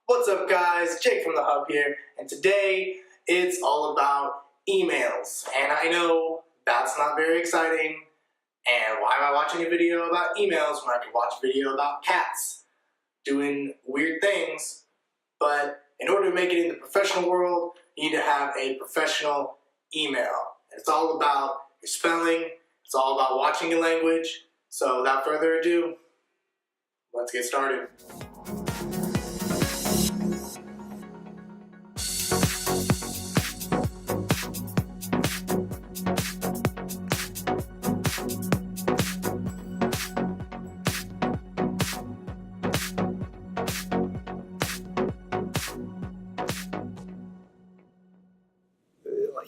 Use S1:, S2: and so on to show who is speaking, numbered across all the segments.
S1: What's up guys, Jake from the Hub here, and today it's all about emails. And I know that's not very exciting, and why am I watching a video about emails when I could watch a video about cats doing weird things? But in order to make it in the professional world, you need to have a professional email. And it's all about your spelling, it's all about watching your language. So without further ado, let's get started.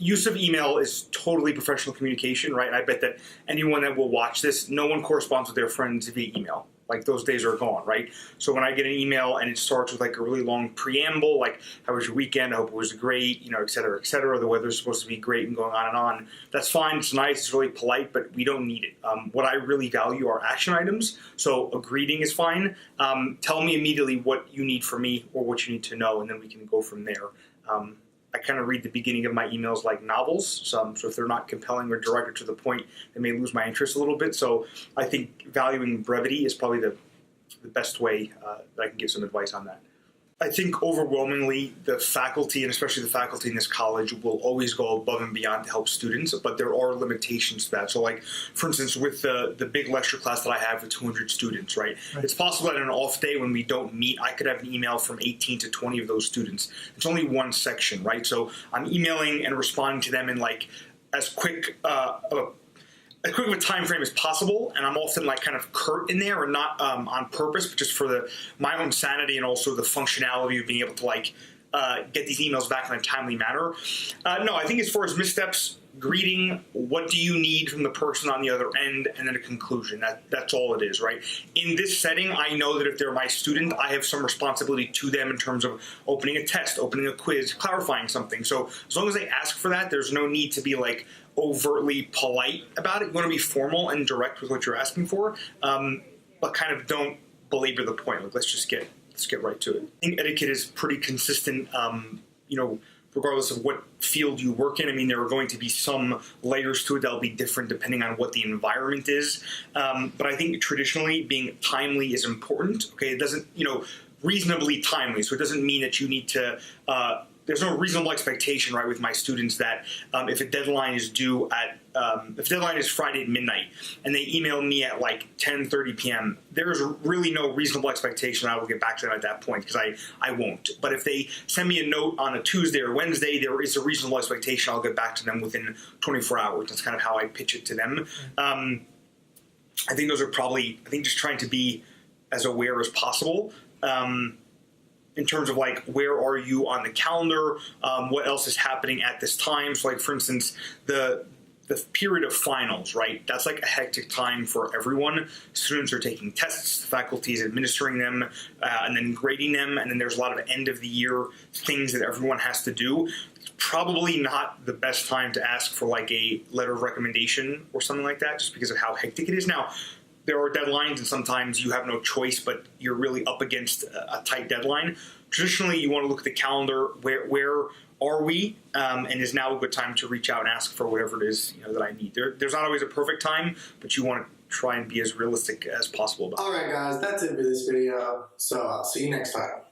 S2: Use of email is totally professional communication, right? And I bet that anyone that will watch this, no one corresponds with their friends via email. Like, those days are gone, right? So when I get an email and it starts with like a really long preamble, like, how was your weekend? I hope it was great, you know, et cetera, et cetera. The weather's supposed to be great and going on and on. That's fine, it's nice, it's really polite, but we don't need it. What I really value are action items. So a greeting is fine. Tell me immediately what you need from me or what you need to know, and then we can go from there. I kind of read the beginning of my emails like novels, so if they're not compelling or direct or to the point, they may lose my interest a little bit. So I think valuing brevity is probably the best way that I can give some advice on that. I think overwhelmingly the faculty, and especially the faculty in this college, will always go above and beyond to help students, but there are limitations to that. So like, for instance, with the big lecture class that I have with 200 students, right? It's possible that on an off day when we don't meet, I could have an email from 18 to 20 of those students. It's only one section, right? So I'm emailing and responding to them in like as quick of a time frame as possible, and I'm often like kind of curt in there, or not on purpose, but just for my own sanity and also the functionality of being able to like get these emails back in a timely manner. No, I think as far as missteps, greeting, what do you need from the person on the other end, and then a conclusion. That's all it is, right? In this setting, I know that if they're my student, I have some responsibility to them in terms of opening a test, opening a quiz, clarifying something. So as long as they ask for that, there's no need to be like overtly polite about it. You want to be formal and direct with what you're asking for, but kind of don't belabor the point. Like, let's get right to it. I think etiquette is pretty consistent, you know, regardless of what field you work in. I mean, there are going to be some layers to it that'll be different depending on what the environment is. But I think traditionally being timely is important. Okay, it doesn't, you know, reasonably timely. So it doesn't mean that you need to, there's no reasonable expectation, right, with my students that if a deadline is due at, if the deadline is Friday at midnight and they email me at like 10:30 p.m., there's really no reasonable expectation I will get back to them at that point, because I won't. But if they send me a note on a Tuesday or Wednesday, there is a reasonable expectation I'll get back to them within 24 hours. That's kind of how I pitch it to them. I think those are probably, I think just trying to be as aware as possible. In terms of like, where are you on the calendar? What else is happening at this time? So like, for instance, the period of finals, right? That's like a hectic time for everyone. Students are taking tests, the faculty is administering them, and then grading them. And then there's a lot of end of the year things that everyone has to do. It's probably not the best time to ask for like a letter of recommendation or something like that, just because of how hectic it is. Now, there are deadlines, and sometimes you have no choice, but you're really up against a tight deadline. Traditionally, you want to look at the calendar. Where are we? And is now a good time to reach out and ask for whatever it is, you know, that I need. There's not always a perfect time, but you want to try and be as realistic as possible.
S1: All right, guys, that's it for this video. So I'll see you next time.